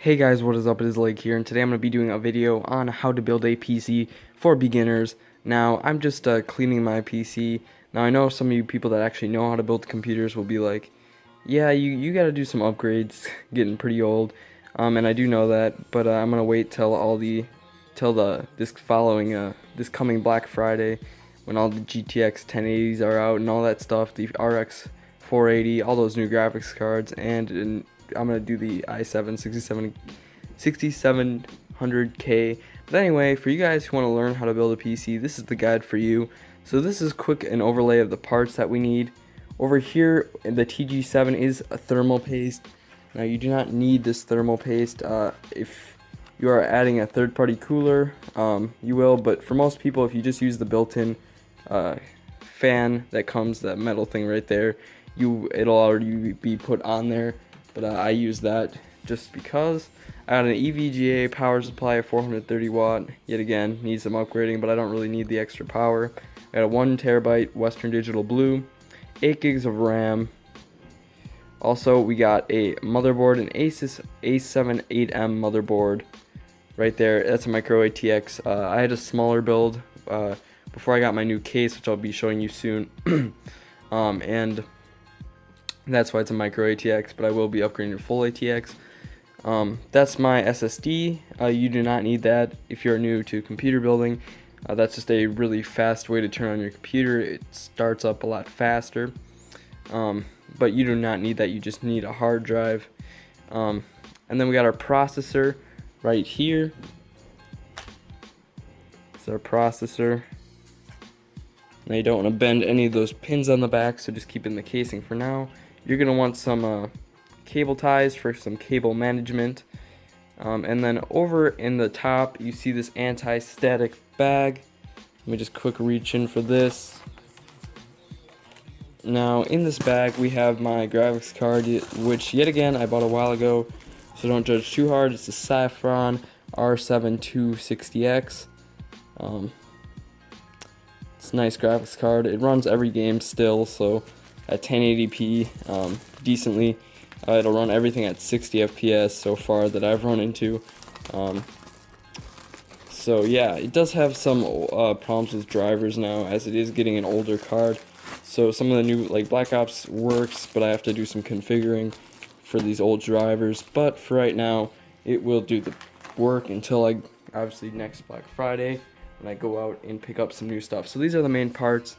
Hey guys, what is up? It is Lake here, and today I'm going to be doing a video on how to build a PC for beginners. Now, I'm just cleaning my PC. Now, I know some of you people that actually know how to build computers will be like, yeah, you got to do some upgrades, getting pretty old. And I do know that, but I'm going to wait till this coming Black Friday when all the GTX 1080s are out and all that stuff, the RX 480, all those new graphics cards, and I'm gonna do the i7 6700K. But anyway, for you guys who want to learn how to build a PC, this is the guide for you. So this is quick an overlay of the parts that we need. Over here, the TG7 is a thermal paste. Now you do not need this thermal paste. If you are adding a third-party cooler, you will. But for most people, if you just use the built-in fan that comes, that metal thing right there, it'll already be put on there. But I use that just because. I got an EVGA power supply of 430 watt. Yet again, needs some upgrading, but I don't really need the extra power. I got a 1 terabyte Western Digital Blue, 8 gigs of RAM. Also, we got a motherboard, an Asus A7 8M motherboard right there. That's a micro ATX. I had a smaller build before I got my new case, which I'll be showing you soon. And that's why it's a micro ATX, but I will be upgrading to full ATX. That's my SSD. You do not need that if you're new to computer building. That's just a really fast way to turn on your computer. It starts up a lot faster. But you do not need that. You just need a hard drive. And then we got our processor right here. It's our processor. Now you don't want to bend any of those pins on the back, so just keep it in the casing for now. You're going to want some cable ties for some cable management. And then over in the top, you see this anti-static bag. Let me just quick reach in for this. Now in this bag we have my graphics card, which yet again I bought a while ago, so don't judge too hard. It's a Saffron R7 260X. It's a nice graphics card. It runs every game still, so at 1080p decently. It'll run everything at 60 FPS so far that I've run into. So yeah, it does have some problems with drivers now, as it is getting an older card. So some of the new, like Black Ops works, but I have to do some configuring for these old drivers. But for right now, it will do the work until obviously next Black Friday, when I go out and pick up some new stuff. So these are the main parts.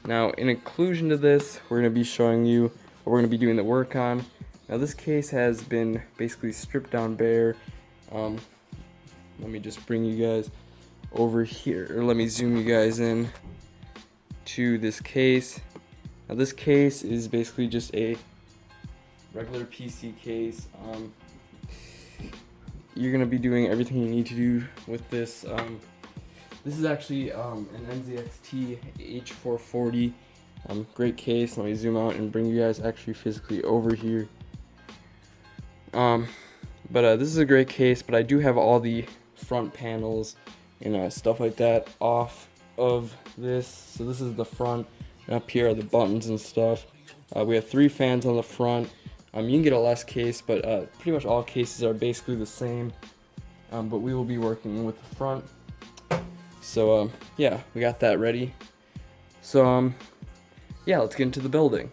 Now, in inclusion to this, we're going to be showing you what we're going to be doing the work on. Now, this case has been basically stripped down bare. Let me just bring you guys over here, or let me zoom you guys in to this case. Now, this case is basically just a regular PC case. You're going to be doing everything you need to do with this. This is actually an NZXT H440. Great case. Let me zoom out and bring you guys actually physically over here. This is a great case, but I do have all the front panels and stuff like that off of this. So this is the front, and up here are the buttons and stuff. We have 3 fans on the front. You can get a less case, but pretty much all cases are basically the same. But we will be working with the front. So yeah, we got that ready. So yeah, let's get into the building.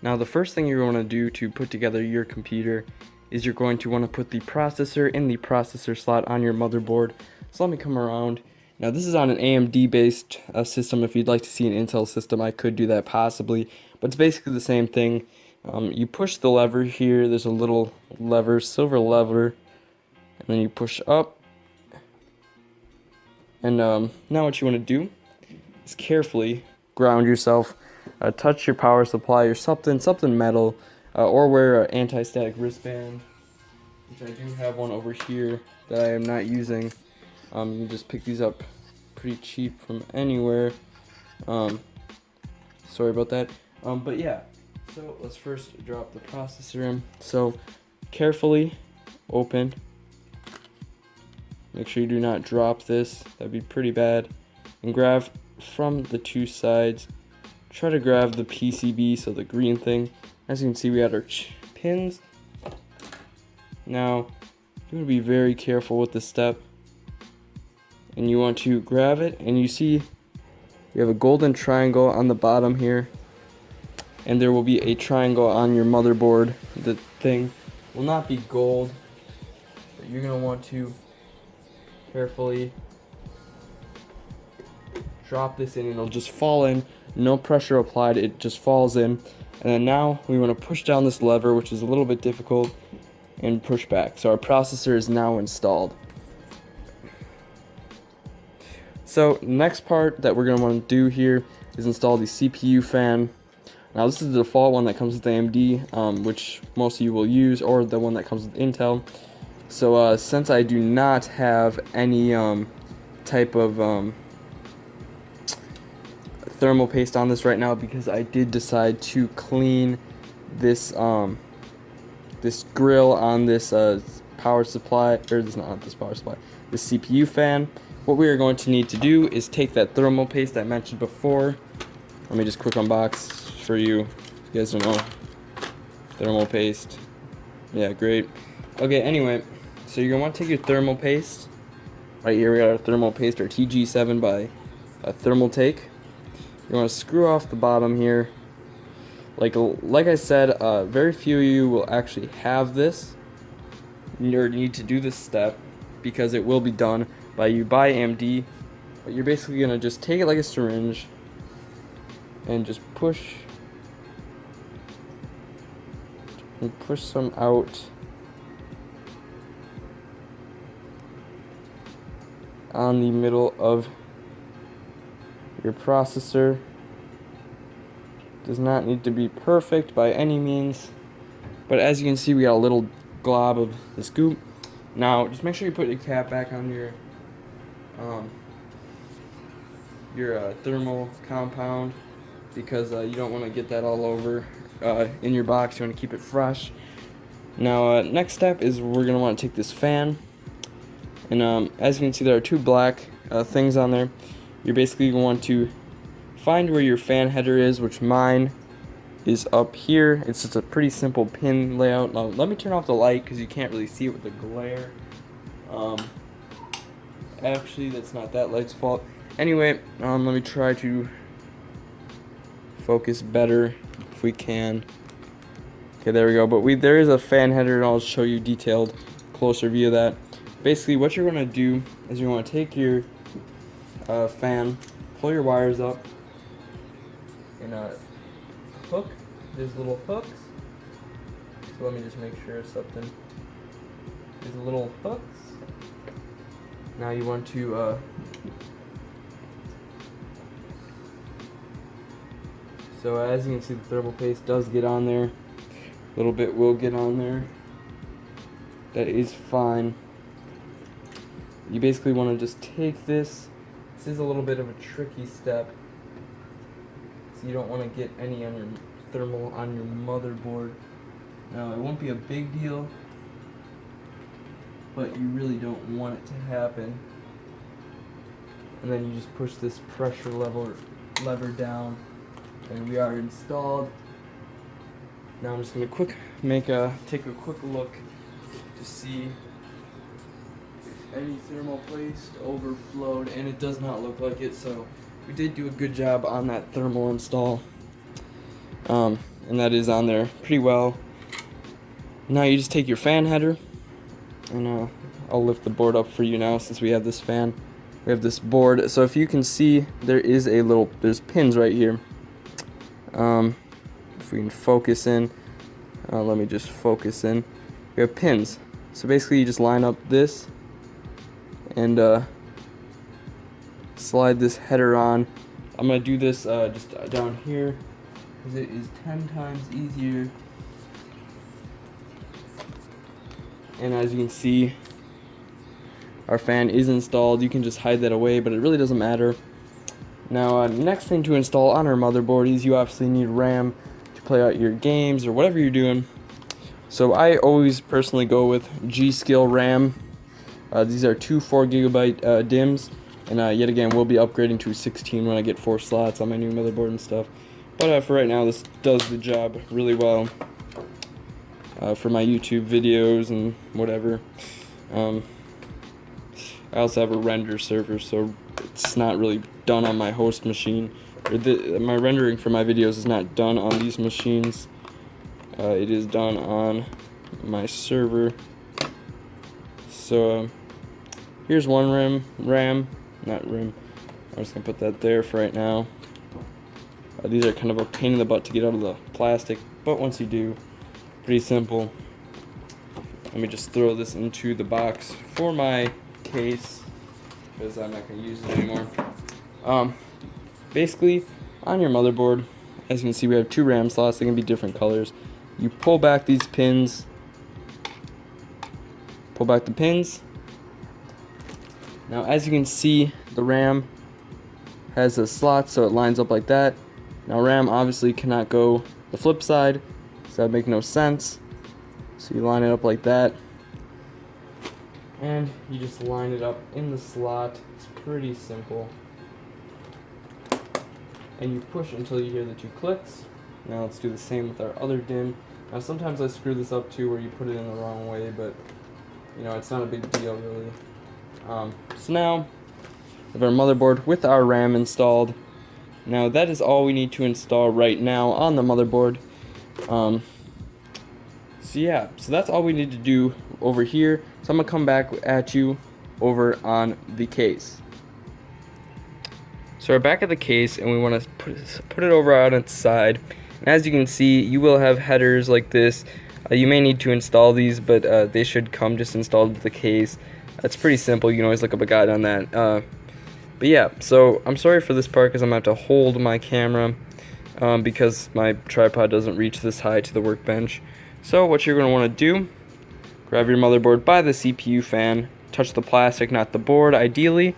Now the first thing you're going to do to put together your computer is you're going to want to put the processor in the processor slot on your motherboard. So let me come around. Now this is on an AMD based system. If you'd like to see an Intel system, I could do that possibly, but it's basically the same thing. You push the lever here. There's a little lever, silver lever, and then you push up. And now what you want to do is carefully ground yourself. Touch your power supply or something metal, or wear an anti-static wristband, which I do have one over here that I am not using. You can just pick these up pretty cheap from anywhere. Sorry about that. But yeah, so let's first drop the processor in. So carefully open. Make sure you do not drop this. That'd be pretty bad. And grab from the 2 sides. Try to grab the PCB, so the green thing. As you can see, we had our pins. Now, you want to be very careful with this step. And you want to grab it, and you see you have a golden triangle on the bottom here. And there will be a triangle on your motherboard. The thing will not be gold, but you're going to want to carefully drop this in, and it'll just fall in. No pressure applied, it just falls in. And then now we want to push down this lever, which is a little bit difficult, and push back. So our processor is now installed. So next part that we're going to want to do here is install the CPU fan. Now this is the default one that comes with AMD, which most of you will use, or the one that comes with Intel. So since I do not have any type of thermal paste on this right now, because I did decide to clean this this grill on this power supply, or this not this power supply, this CPU fan. What we are going to need to do is take that thermal paste I mentioned before. Let me just quick unbox for you. You guys don't know. Thermal paste. Yeah, great. Okay, anyway, so you're going to want to take your thermal paste. Right here we got our thermal paste, our TG7 by Thermal Take. You want to screw off the bottom here. Like I said, very few of you will actually have this. You need to do this step because it will be done by AMD. But you're basically going to just take it like a syringe and just push some out on the middle of your processor. Does not need to be perfect by any means, but as you can see, we got a little glob of this goop. Now just make sure you put your cap back on your thermal compound, because you don't want to get that all over in your box. You want to keep it fresh. Now next step is we're going to want to take this fan, and as you can see, there are two black things on there. You're basically going to want to find where your fan header is, which mine is up here. It's just a pretty simple pin layout. Now let me turn off the light because you can't really see it with the glare. Actually, that's not that light's fault. Anyway, let me try to focus better if we can. Okay, there we go. But there is a fan header, and I'll show you detailed, closer view of that. Basically, what you're going to do is you want to take your fan, pull your wires up, and hook. There's little hooks. So let me just make sure something. There's little hooks. Now you want to so as you can see, the thermal paste does get on there. A little bit will get on there. That is fine. You basically want to just take this. This is a little bit of a tricky step, so you don't want to get any on your thermal on your motherboard. Now it won't be a big deal, but you really don't want it to happen. And then you just push this pressure lever down, and we are installed. Now I'm just gonna take a quick look to see if any thermal paste overflowed, and it does not look like it. So we did do a good job on that thermal install, and that is on there pretty well. Now you just take your fan header, and I'll lift the board up for you now since we have this fan. We have this board, so if you can see, there's pins right here. If we can focus in, let me just focus in. We have pins, so basically you just line up this and slide this header on. I'm gonna do this just down here because it is 10 times easier. And as you can see, our fan is installed. You can just hide that away, but it really doesn't matter. Now, next thing to install on our motherboard is you obviously need RAM to play out your games or whatever you're doing. So I always personally go with G-Skill RAM. These are two 4GB DIMMs, and yet again, we'll be upgrading to 16 when I get 4 slots on my new motherboard and stuff. But for right now, this does the job really well. for my YouTube videos and whatever. I also have a render server, so it's not really done on my host machine. My rendering for my videos is not done on these machines. It is done on my server. So here's one RAM, not rim. I'm just gonna put that there for right now. These are kind of a pain in the butt to get out of the plastic, but once you do, pretty simple. Let me just throw this into the box for my case, because I'm not going to use it anymore. Basically, on your motherboard, as you can see, we have 2 RAM slots. They can be different colors. You pull back these pins, pull back the pins. Now, as you can see, the RAM has a slot, so it lines up like that. Now, RAM obviously cannot go the flip side, so that would make no sense. So you line it up like that, and you just line it up in the slot. It's pretty simple. And you push until you hear the 2 clicks. Now let's do the same with our other DIMM. Now sometimes I screw this up too, where you put it in the wrong way, but you know, it's not a big deal really. So now we have our motherboard with our RAM installed. Now that is all we need to install right now on the motherboard. So yeah, so that's all we need to do over here. So I'm gonna come back at you over on the case. So we're back at the case, and we want to put it over on its side. And as you can see, you will have headers like this. You may need to install these, but they should come just installed with the case. That's pretty simple. You can always look up a guide on that. But yeah, so I'm sorry for this part because I'm going to have to hold my camera because my tripod doesn't reach this high to the workbench. So what you're going to want to do, grab your motherboard by the CPU fan, touch the plastic, not the board, ideally.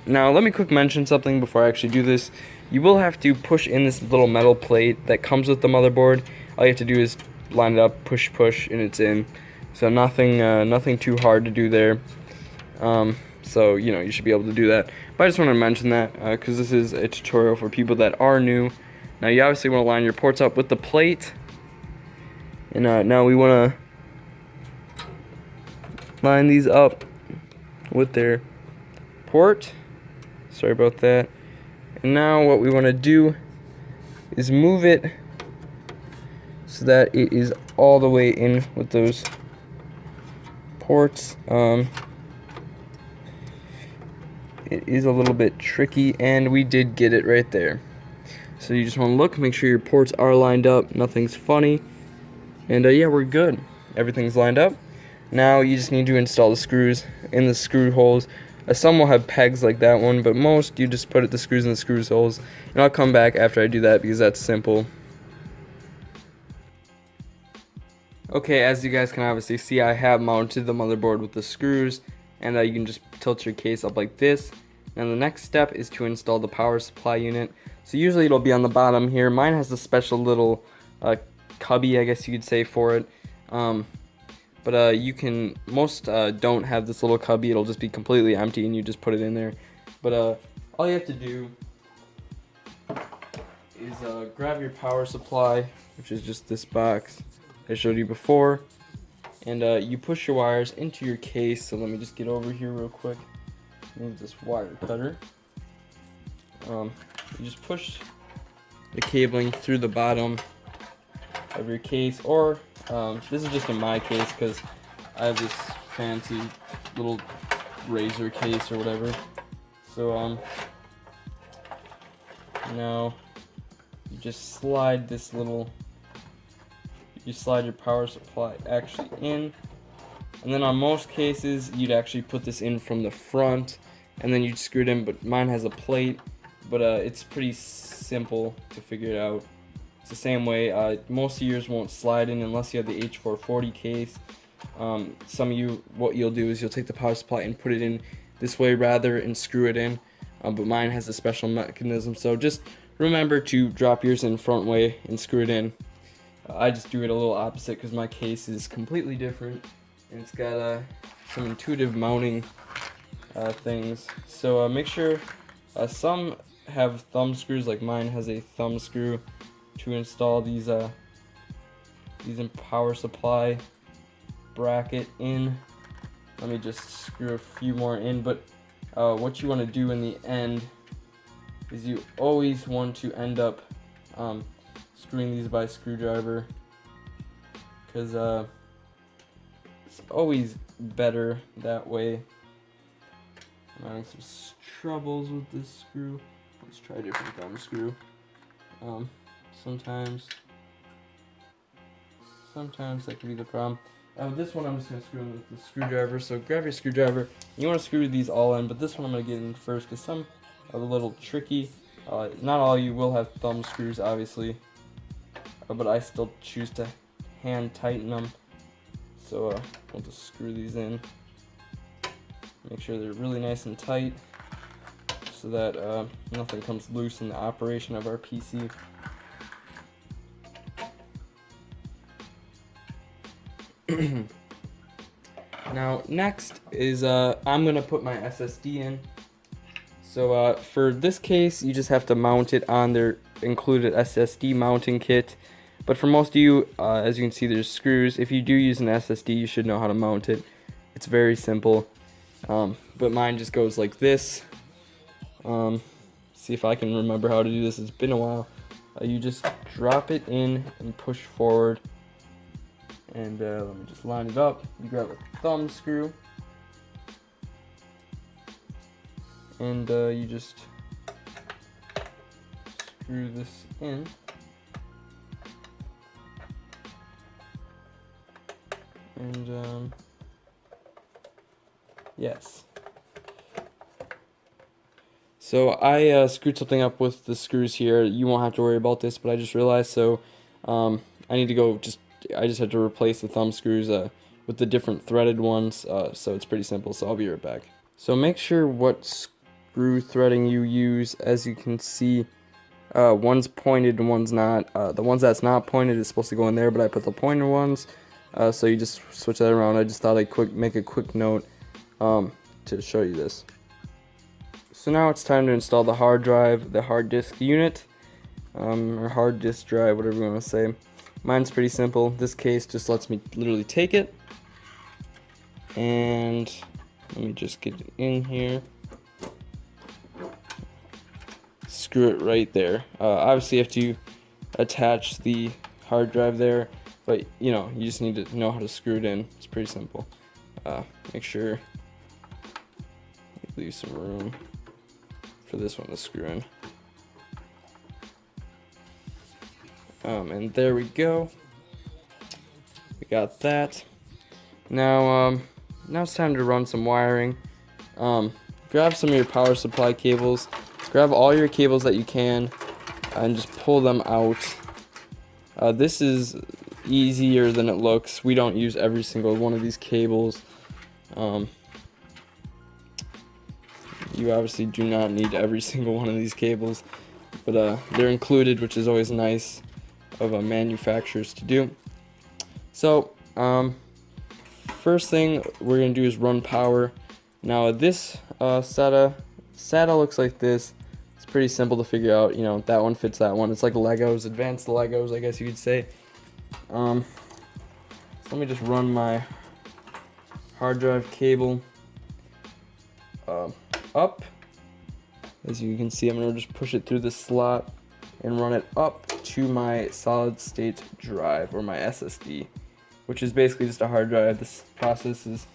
Now let me quick mention something before I actually do this. You will have to push in this little metal plate that comes with the motherboard. All you have to do is line it up, push, and it's in. So nothing too hard to do there. So you know, you should be able to do that. But I just want to mention that because this is a tutorial for people that are new. Now you obviously want to line your ports up with the plate. And now we want to line these up with their port. Sorry about that. And now what we want to do is move it so that it is all the way in with those ports. It is a little bit tricky, and we did get it right there. So you just want to look, make sure your ports are lined up, nothing's funny. And yeah, we're good. Everything's lined up. Now you just need to install the screws in the screw holes. Some will have pegs like that one, but most you just put the screws in the screw holes. And I'll come back after I do that because that's simple. Okay, as you guys can obviously see, I have mounted the motherboard with the screws, and you can just tilt your case up like this. And the next step is to install the power supply unit. So usually it'll be on the bottom here. Mine has a special little cubby, I guess you could say, for it. But you can, most don't have this little cubby. It'll just be completely empty and you just put it in there. But all you have to do is grab your power supply, which is just this box I showed you before, and you push your wires into your case. So let me just get over here real quick, move this wire cutter. You just push the cabling through the bottom of your case, or this is just in my case because I have this fancy little razor case or whatever. So now you just slide this little, you slide your power supply actually in, and then on most cases you'd actually put this in from the front and then you'd screw it in, but mine has a plate. But it's pretty simple to figure it out. It's the same way. Most of yours won't slide in unless you have the H440 case. Some of you, what you'll do is you'll take the power supply and put it in this way rather and screw it in. But mine has a special mechanism, so just remember to drop yours in front way and screw it in. I just do it a little opposite because my case is completely different and it's got some intuitive mounting things. So make sure some have thumb screws, like mine has a thumb screw to install these using power supply bracket in. Let me just screw a few more in, but what you want to do in the end is you always want to end up screwing these by screwdriver, because it's always better that way. I'm having some troubles with this screw. Let's try a different thumb screw. Sometimes that can be the problem. This one I'm just going to screw in with the screwdriver. So grab your screwdriver. You want to screw these all in, but this one I'm going to get in first because some are a little tricky. Not all you will have thumb screws, obviously, but I still choose to hand tighten them. So we'll just screw these in. Make sure they're really nice and tight so that nothing comes loose in the operation of our PC. Now next is I'm gonna put my SSD in. So for this case, you just have to mount it on their included SSD mounting kit. But for most of you, as you can see, there's screws. If you do use an SSD, you should know how to mount it. It's very simple. But mine just goes like this. See if I can remember how to do this. It's been a while. You just drop it in and push forward. And let me just line it up. You grab a thumb screw. And you just screw this in. And yes. So I screwed something up with the screws here. You won't have to worry about this, but I just realized, so I need to go I just had to replace the thumb screws with the different threaded ones, so it's pretty simple, so I'll be right back. So make sure what screw threading you use. As you can see, one's pointed and one's not. The ones that's not pointed is supposed to go in there, but I put the pointed ones, so you just switch that around. I just thought I'd make a quick note to show you this. So now it's time to install the hard drive, the hard disk unit, or hard disk drive, whatever you want to say. Mine's pretty simple. This case just lets me literally take it, and let me just get it in here. Screw it right there. Obviously you have to attach the hard drive there, but you just need to know how to screw it in. It's pretty simple. Make sure you leave some room for this one to screw in. And there we go. We got that. Now it's time to run some wiring. Grab some of your power supply cables. Grab all your cables that you can and just pull them out. This is easier than it looks. We don't use every single one of these cables. You obviously do not need every single one of these cables, but they're included, which is always nice of manufacturers to do. So first thing we're gonna do is run power. Now this SATA looks like this. It's pretty simple to figure out. That one fits that one. It's like Legos, advanced Legos, I guess you could say. So let me just run my hard drive cable up. As you can see, I'm gonna just push it through the slot and run it up to my solid state drive, or my SSD, which is basically just a hard drive. This process is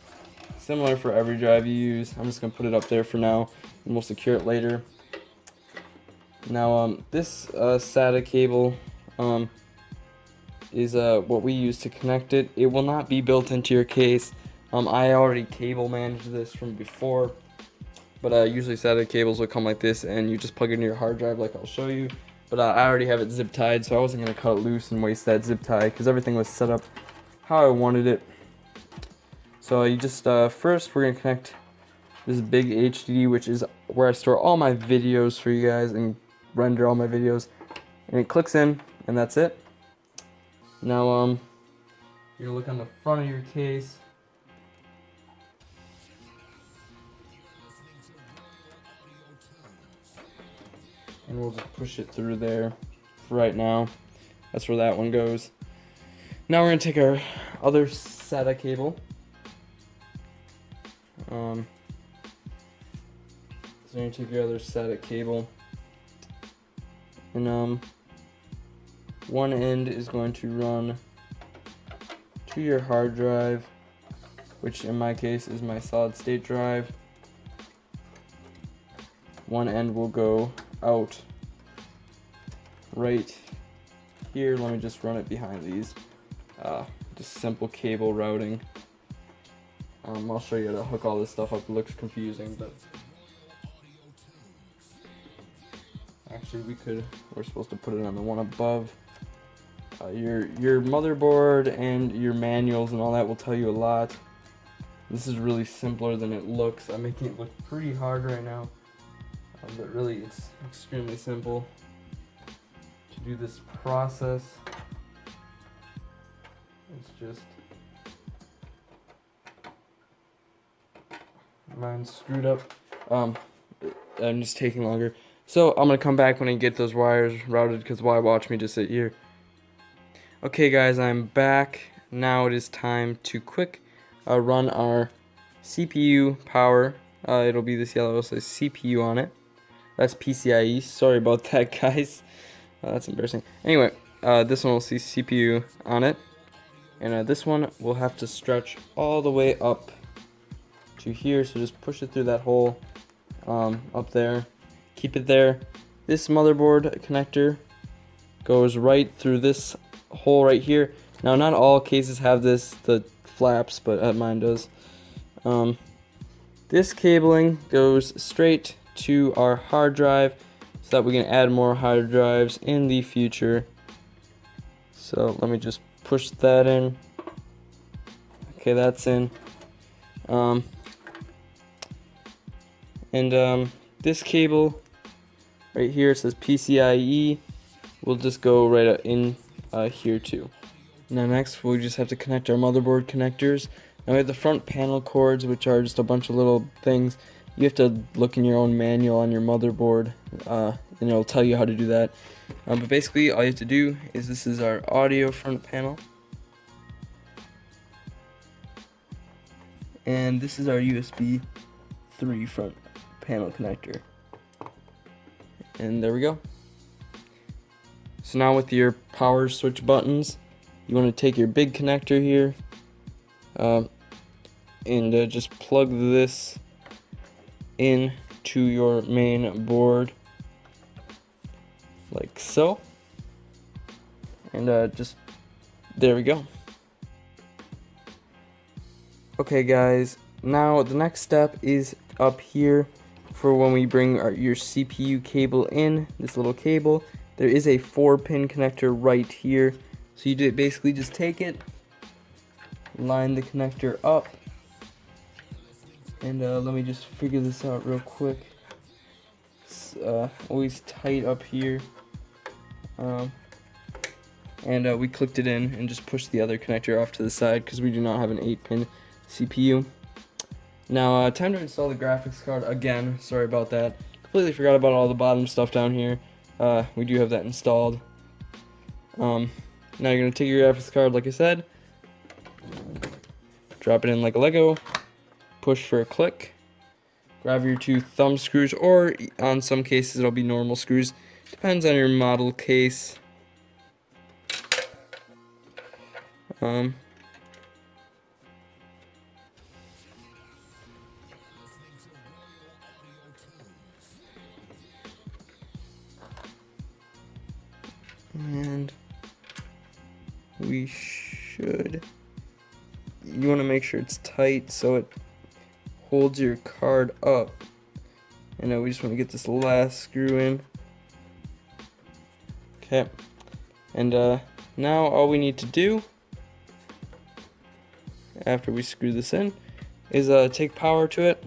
similar for every drive you use. I'm just gonna put it up there for now, and we'll secure it later. Now this SATA cable is what we use to connect it. It will not be built into your case. I already cable managed this from before, but usually SATA cables will come like this, and you just plug it into your hard drive like I'll show you. But I already have it zip tied, so I wasn't going to cut it loose and waste that zip tie, because everything was set up how I wanted it. So you just, first we're going to connect this big HDD, which is where I store all my videos for you guys and render all my videos. And it clicks in, and that's it. Now, you're going to look on the front of your case. And we'll just push it through there for right now. That's where that one goes. Now we're going to take our other SATA cable. So you're going to take your other SATA cable, and one end is going to run to your hard drive, which in my case is my solid state drive. One end will go out right here. Let me just run it behind these. Just simple cable routing. I'll show you how to hook all this stuff up. It looks confusing, but actually we're supposed to put it on the one above. Your motherboard and your manuals and all that will tell you a lot. This is really simpler than it looks. I'm making it look pretty hard right now, but really it's extremely simple to do this process. It's just, mine's screwed up. I'm just taking longer. So I'm gonna come back when I get those wires routed, because why watch me just sit here? Okay guys, I'm back. Now it is time to quick run our CPU power. It'll be this yellow, so CPU on it. That's PCIe. Sorry about that, guys. That's embarrassing. Anyway, this one will see CPU on it. And this one will have to stretch all the way up to here, so just push it through that hole up there. Keep it there. This motherboard connector goes right through this hole right here. Now, not all cases have the flaps, but mine does. This cabling goes straight to our hard drive, so that we can add more hard drives in the future. So let me just push that in. Okay, that's in. This cable right here, it says PCIe, will just go right in here too. Now next we just have to connect our motherboard connectors. Now we have the front panel cords, which are just a bunch of little things. You have to look in your own manual on your motherboard, and it'll tell you how to do that. But basically all you have to do is, this is our audio front panel, and this is our USB 3 front panel connector. And there we go. So now with your power switch buttons, you want to take your big connector here and just plug this in to your main board like so, and just there we go. Okay guys, now the next step is up here for when we bring your CPU cable in, this little cable. There is a 4-pin connector right here, so you basically just take it, line the connector up, and let me just figure this out real quick. It's always tight up here, and we clicked it in and just pushed the other connector off to the side because we do not have an 8-pin CPU. Now time to install the graphics card again. Sorry about that. Completely forgot about all the bottom stuff down here. We do have that installed. Now you're going to take your graphics card, like I said, drop it in like a Lego, push for a click, grab your 2 thumb screws, or on some cases it'll be normal screws. Depends on your model case. And you want to make sure it's tight so it holds your card up. And we just want to get this last screw in. Okay, and now all we need to do after we screw this in is take power to it.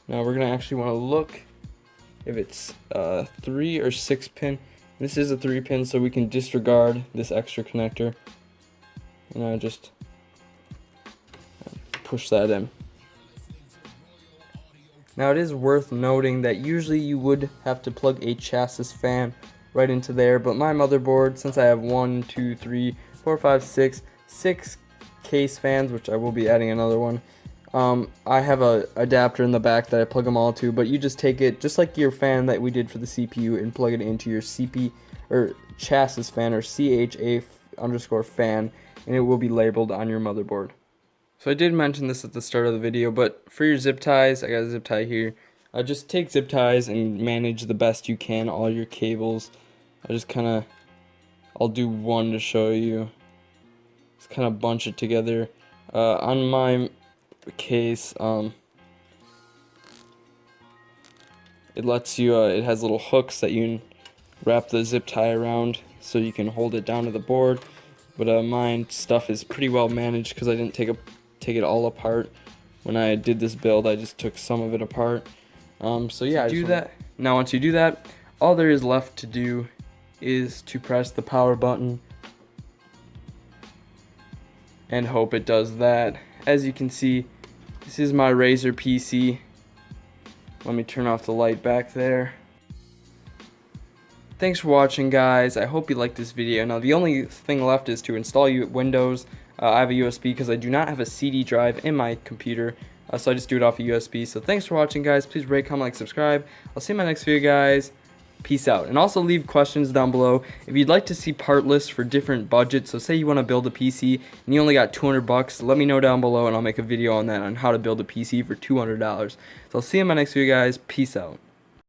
Now we're gonna actually want to look if it's 3 or 6 pin. This is a 3-pin, so we can disregard this extra connector. And I just push that in. Now it is worth noting that usually you would have to plug a chassis fan right into there, but my motherboard, since I have 1, 2, 3, 4, 5, 6, 6 case fans, which I will be adding another one. I have a adapter in the back that I plug them all to, but you just take it just like your fan that we did for the CPU and plug it into your CP or chassis fan or CHA_fan, and it will be labeled on your motherboard. So I did mention this at the start of the video, but for your zip ties, I got a zip tie here. Just take zip ties and manage the best you can all your cables. I'll do one to show you. Just kind of bunch it together. On my case, it lets you, it has little hooks that you can wrap the zip tie around so you can hold it down to the board. But mine stuff is pretty well managed because I didn't take it all apart. When I did this build, I just took some of it apart. So yeah, Now once you do that, all there is left to do is to press the power button and hope it does that. As you can see, this is my Razer PC. Let me turn off the light back there. Thanks for watching, guys. I hope you liked this video. Now the only thing left is to install Windows. I have a USB because I do not have a CD drive in my computer, so I just do it off a USB. So thanks for watching, guys. Please rate, comment, like, subscribe. I'll see you in my next video, guys. Peace out. And also leave questions down below if you'd like to see part lists for different budgets. So say you want to build a PC and you only got $200, let me know down below and I'll make a video on that, on how to build a PC for $200. So I'll see you in my next video, guys. Peace out.